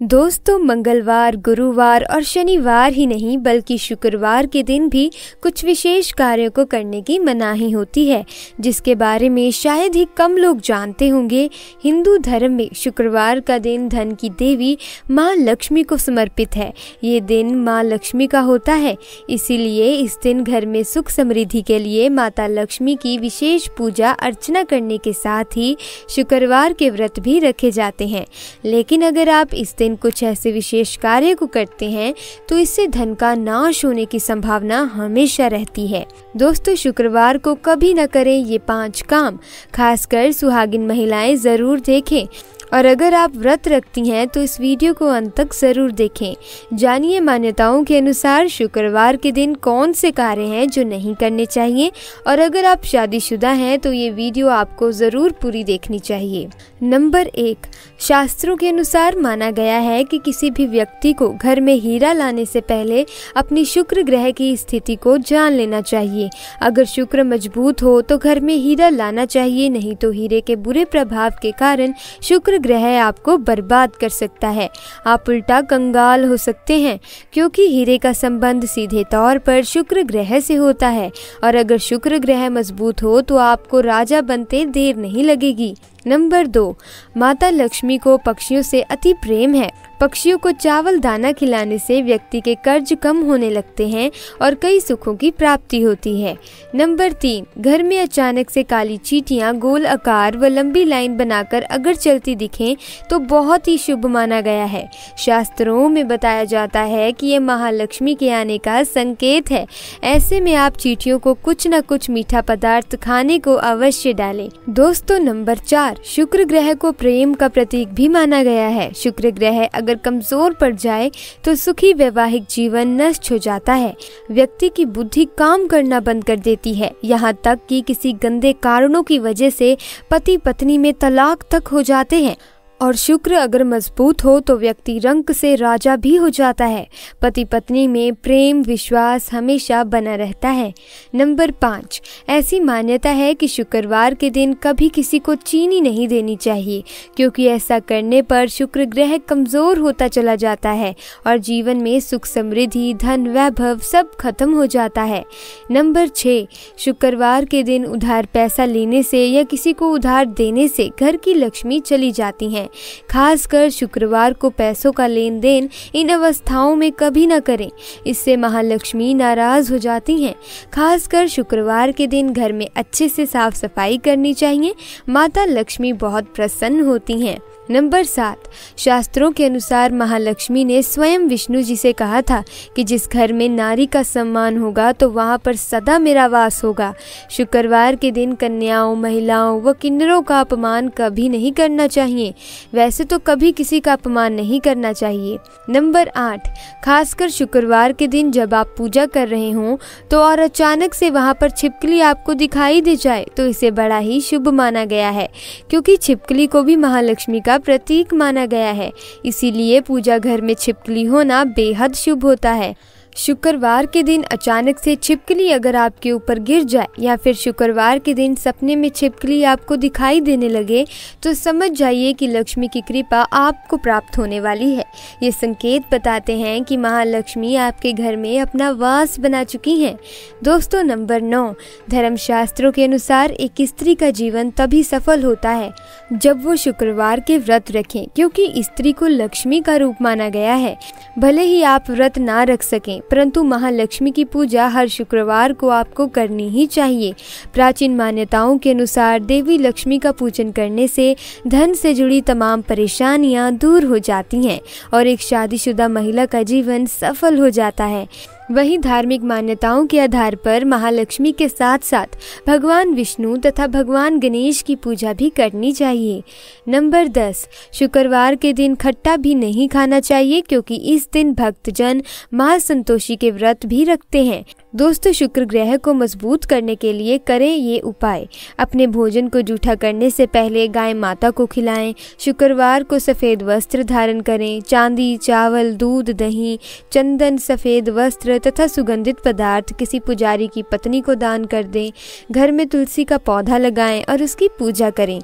दोस्तों, मंगलवार, गुरुवार और शनिवार ही नहीं बल्कि शुक्रवार के दिन भी कुछ विशेष कार्यों को करने की मनाही होती है, जिसके बारे में शायद ही कम लोग जानते होंगे। हिंदू धर्म में शुक्रवार का दिन धन की देवी माँ लक्ष्मी को समर्पित है। ये दिन माँ लक्ष्मी का होता है, इसीलिए इस दिन घर में सुख समृद्धि के लिए माता लक्ष्मी की विशेष पूजा अर्चना करने के साथ ही शुक्रवार के व्रत भी रखे जाते हैं। लेकिन अगर आप इस दिन कुछ ऐसे विशेष कार्य को करते हैं तो इससे धन का नाश होने की संभावना हमेशा रहती है। दोस्तों, शुक्रवार को कभी न करें ये 5 काम। खासकर सुहागिन महिलाएं जरूर देखें, और अगर आप व्रत रखती हैं तो इस वीडियो को अंत तक जरूर देखें। जानिए मान्यताओं के अनुसार शुक्रवार के दिन कौन से कार्य हैं जो नहीं करने चाहिए, और अगर आप शादीशुदा हैं तो ये वीडियो आपको जरूर पूरी देखनी चाहिए। नंबर 1, शास्त्रों के अनुसार माना गया है कि किसी भी व्यक्ति को घर में हीरा लाने से पहले अपनी शुक्र ग्रह की स्थिति को जान लेना चाहिए। अगर शुक्र मजबूत हो तो घर में हीरा लाना चाहिए, नहीं तो हीरे के बुरे प्रभाव के कारण शुक्र ग्रह आपको बर्बाद कर सकता है। आप उल्टा कंगाल हो सकते हैं, क्योंकि हीरे का संबंध सीधे तौर पर शुक्र ग्रह से होता है, और अगर शुक्र ग्रह मजबूत हो तो आपको राजा बनते देर नहीं लगेगी। नंबर 2, माता लक्ष्मी को पक्षियों से अति प्रेम है। पक्षियों को चावल दाना खिलाने से व्यक्ति के कर्ज कम होने लगते हैं और कई सुखों की प्राप्ति होती है। नंबर 3, घर में अचानक से काली चींटियां गोल आकार व लंबी लाइन बनाकर अगर चलती दिखें तो बहुत ही शुभ माना गया है। शास्त्रों में बताया जाता है कि ये महालक्ष्मी के आने का संकेत है। ऐसे में आप चींटियों को कुछ न कुछ मीठा पदार्थ खाने को अवश्य डालें। दोस्तों, नंबर 4, शुक्र ग्रह को प्रेम का प्रतीक भी माना गया है। शुक्र ग्रह अगर कमजोर पड़ जाए तो सुखी वैवाहिक जीवन नष्ट हो जाता है। व्यक्ति की बुद्धि काम करना बंद कर देती है, यहाँ तक कि किसी गंदे कारणों की वजह से पति पत्नी में तलाक तक हो जाते हैं। और शुक्र अगर मजबूत हो तो व्यक्ति रंक से राजा भी हो जाता है। पति पत्नी में प्रेम विश्वास हमेशा बना रहता है। नंबर 5, ऐसी मान्यता है कि शुक्रवार के दिन कभी किसी को चीनी नहीं देनी चाहिए, क्योंकि ऐसा करने पर शुक्र ग्रह कमजोर होता चला जाता है और जीवन में सुख समृद्धि धन वैभव सब खत्म हो जाता है। नंबर 6, शुक्रवार के दिन उधार पैसा लेने से या किसी को उधार देने से घर की लक्ष्मी चली जाती हैं। खासकर शुक्रवार को पैसों का लेन देन इन अवस्थाओं में कभी न करें, इससे महालक्ष्मी नाराज हो जाती हैं। खासकर शुक्रवार के दिन घर में अच्छे से साफ सफाई करनी चाहिए, माता लक्ष्मी बहुत प्रसन्न होती हैं। नंबर 7, शास्त्रों के अनुसार महालक्ष्मी ने स्वयं विष्णु जी से कहा था कि जिस घर में नारी का सम्मान होगा तो वहां पर सदा मेरा वास होगा। शुक्रवार के दिन कन्याओं महिलाओं व किन्नरों का अपमान कभी नहीं करना चाहिए। वैसे तो कभी किसी का अपमान नहीं करना चाहिए। नंबर 8, खासकर शुक्रवार के दिन जब आप पूजा कर रहे हों तो और अचानक से वहां पर छिपकली आपको दिखाई दे जाए तो इसे बड़ा ही शुभ माना गया है, क्योंकि छिपकली को भी महालक्ष्मी का प्रतीक माना गया है। इसीलिए पूजा घर में छिपकली होना बेहद शुभ होता है। शुक्रवार के दिन अचानक से छिपकली अगर आपके ऊपर गिर जाए या फिर शुक्रवार के दिन सपने में छिपकली आपको दिखाई देने लगे तो समझ जाइए कि लक्ष्मी की कृपा आपको प्राप्त होने वाली है। ये संकेत बताते हैं कि महालक्ष्मी आपके घर में अपना वास बना चुकी हैं। दोस्तों, नंबर 9, धर्मशास्त्रों के अनुसार एक स्त्री का जीवन तभी सफल होता है जब वो शुक्रवार के व्रत रखें, क्योंकि स्त्री को लक्ष्मी का रूप माना गया है। भले ही आप व्रत ना रख सकें, परंतु महालक्ष्मी की पूजा हर शुक्रवार को आपको करनी ही चाहिए। प्राचीन मान्यताओं के अनुसार देवी लक्ष्मी का पूजन करने से धन से जुड़ी तमाम परेशानियां दूर हो जाती हैं और एक शादीशुदा महिला का जीवन सफल हो जाता है। वहीं धार्मिक मान्यताओं के आधार पर महालक्ष्मी के साथ साथ भगवान विष्णु तथा भगवान गणेश की पूजा भी करनी चाहिए। नंबर 10, शुक्रवार के दिन खट्टा भी नहीं खाना चाहिए, क्योंकि इस दिन भक्तजन महासंतोषी के व्रत भी रखते हैं। दोस्तों, शुक्र ग्रह को मजबूत करने के लिए करें ये उपाय। अपने भोजन को जूठा करने से पहले गाय माता को खिलाएं। शुक्रवार को सफ़ेद वस्त्र धारण करें। चांदी, चावल, दूध, दही, चंदन, सफ़ेद वस्त्र तथा सुगंधित पदार्थ किसी पुजारी की पत्नी को दान कर दें। घर में तुलसी का पौधा लगाएं और उसकी पूजा करें।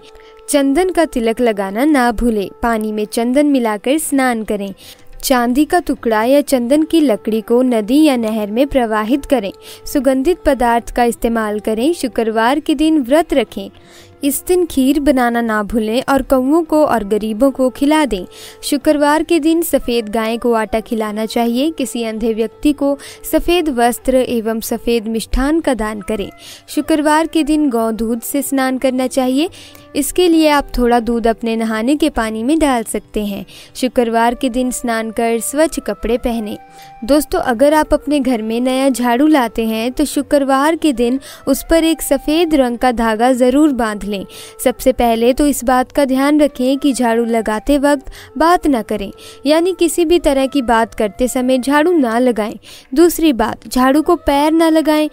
चंदन का तिलक लगाना ना भूलें। पानी में चंदन मिलाकर स्नान करें। चांदी का टुकड़ा या चंदन की लकड़ी को नदी या नहर में प्रवाहित करें। सुगंधित पदार्थ का इस्तेमाल करें। शुक्रवार के दिन व्रत रखें। इस दिन खीर बनाना ना भूलें और कौओं को और गरीबों को खिला दें। शुक्रवार के दिन सफ़ेद गाय को आटा खिलाना चाहिए। किसी अंधे व्यक्ति को सफ़ेद वस्त्र एवं सफ़ेद मिष्ठान का दान करें। शुक्रवार के दिन गौ दूध से स्नान करना चाहिए। इसके लिए आप थोड़ा दूध अपने नहाने के पानी में डाल सकते हैं। शुक्रवार के दिन स्नान कर स्वच्छ कपड़े पहने। दोस्तों, अगर आप अपने घर में नया झाड़ू लाते हैं तो शुक्रवार के दिन उस पर एक सफ़ेद रंग का धागा ज़रूर बांध लें। सबसे पहले तो इस बात का ध्यान रखें कि झाड़ू लगाते वक्त बात ना करें, यानी किसी भी तरह की बात करते समय झाड़ू ना लगाएं। दूसरी बात, झाड़ू को पैर ना लगाएं।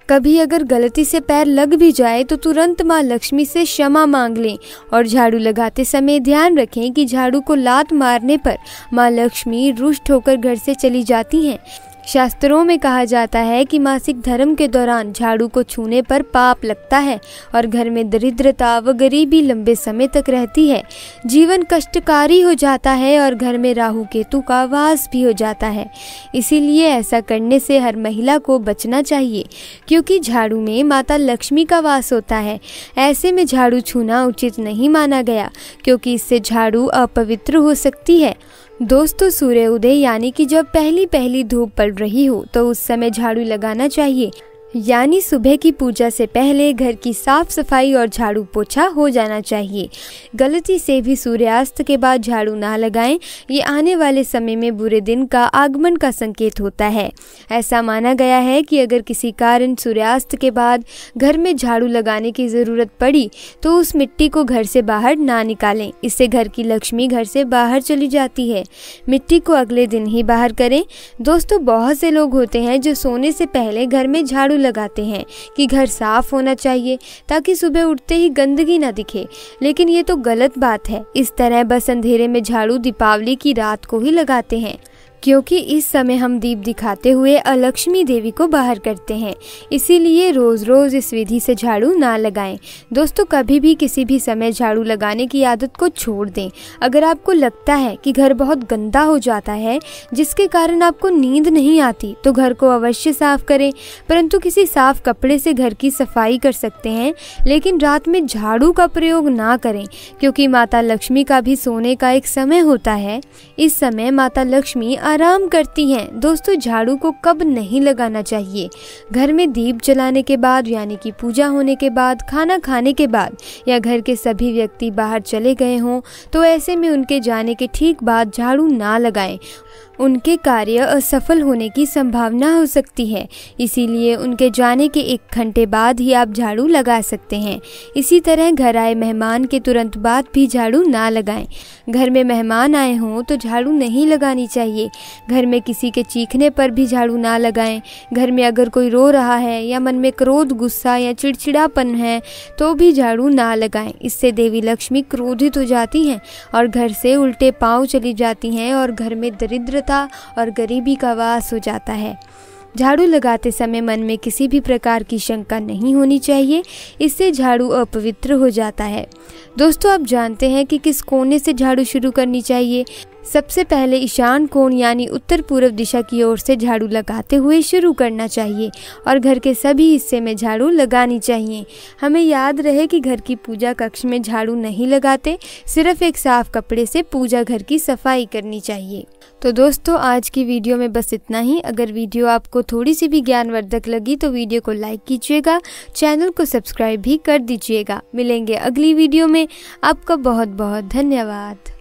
कभी अगर गलती से पैर लग भी जाए तो तुरंत माँ लक्ष्मी से क्षमा मांग लें। और झाड़ू लगाते समय ध्यान रखें कि झाड़ू को लात मारने पर माँ लक्ष्मी रुष्ट होकर घर से चली जाती हैं। शास्त्रों में कहा जाता है कि मासिक धर्म के दौरान झाड़ू को छूने पर पाप लगता है और घर में दरिद्रता व गरीबी लंबे समय तक रहती है। जीवन कष्टकारी हो जाता है और घर में राहु केतु का वास भी हो जाता है। इसीलिए ऐसा करने से हर महिला को बचना चाहिए, क्योंकि झाड़ू में माता लक्ष्मी का वास होता है। ऐसे में झाड़ू छूना उचित नहीं माना गया, क्योंकि इससे झाड़ू अपवित्र हो सकती है। दोस्तों, सूर्य उदय यानी कि जब पहली पहली धूप पड़ रही हो तो उस समय झाड़ू लगाना चाहिए, यानी सुबह की पूजा से पहले घर की साफ सफाई और झाड़ू पोछा हो जाना चाहिए। गलती से भी सूर्यास्त के बाद झाड़ू ना लगाएं। ये आने वाले समय में बुरे दिन का आगमन का संकेत होता है। ऐसा माना गया है कि अगर किसी कारण सूर्यास्त के बाद घर में झाड़ू लगाने की ज़रूरत पड़ी तो उस मिट्टी को घर से बाहर ना निकालें। इससे घर की लक्ष्मी घर से बाहर चली जाती है। मिट्टी को अगले दिन ही बाहर करें। दोस्तों, बहुत से लोग होते हैं जो सोने से पहले घर में झाड़ू लगाते हैं कि घर साफ होना चाहिए ताकि सुबह उठते ही गंदगी ना दिखे, लेकिन ये तो गलत बात है। इस तरह बस अंधेरे में झाड़ू दीपावली की रात को ही लगाते हैं, क्योंकि इस समय हम दीप दिखाते हुए अलक्ष्मी देवी को बाहर करते हैं। इसीलिए रोज रोज इस विधि से झाड़ू ना लगाएं। दोस्तों, कभी भी किसी भी समय झाड़ू लगाने की आदत को छोड़ दें। अगर आपको लगता है कि घर बहुत गंदा हो जाता है जिसके कारण आपको नींद नहीं आती तो घर को अवश्य साफ करें, परंतु किसी साफ कपड़े से घर की सफाई कर सकते हैं, लेकिन रात में झाड़ू का प्रयोग ना करें, क्योंकि माता लक्ष्मी का भी सोने का एक समय होता है। इस समय माता लक्ष्मी आराम करती हैं। दोस्तों, झाड़ू को कब नहीं लगाना चाहिए? घर में दीप जलाने के बाद, यानी कि पूजा होने के बाद, खाना खाने के बाद, या घर के सभी व्यक्ति बाहर चले गए हों तो ऐसे में उनके जाने के ठीक बाद झाड़ू ना लगाएं। उनके कार्य असफल होने की संभावना हो सकती है, इसीलिए उनके जाने के 1 घंटे बाद ही आप झाड़ू लगा सकते हैं। इसी तरह घर आए मेहमान के तुरंत बाद भी झाड़ू ना लगाएं। घर में मेहमान आए हों तो झाड़ू नहीं लगानी चाहिए। घर में किसी के चीखने पर भी झाड़ू ना लगाएं। घर में अगर कोई रो रहा है या मन में क्रोध, गुस्सा या चिड़चिड़ापन है तो भी झाड़ू ना लगाएं। इससे देवी लक्ष्मी क्रोधित हो जाती हैं और घर से उल्टे पांव चली जाती हैं और घर में दरिद्रता और गरीबी का वास हो जाता है। झाड़ू लगाते समय मन में किसी भी प्रकार की शंका नहीं होनी चाहिए, इससे झाड़ू अपवित्र हो जाता है। दोस्तों, आप जानते हैं कि किस कोने से झाड़ू शुरू करनी चाहिए? सबसे पहले ईशान कोण यानी उत्तर पूर्व दिशा की ओर से झाड़ू लगाते हुए शुरू करना चाहिए और घर के सभी हिस्से में झाड़ू लगानी चाहिए। हमें याद रहे कि घर की पूजा कक्ष में झाड़ू नहीं लगाते, सिर्फ एक साफ कपड़े से पूजा घर की सफाई करनी चाहिए। तो दोस्तों, आज की वीडियो में बस इतना ही। अगर वीडियो आपको थोड़ी सी भी ज्ञानवर्धक लगी तो वीडियो को लाइक कीजिएगा, चैनल को सब्सक्राइब भी कर दीजिएगा। मिलेंगे अगली वीडियो में। आपका बहुत बहुत धन्यवाद।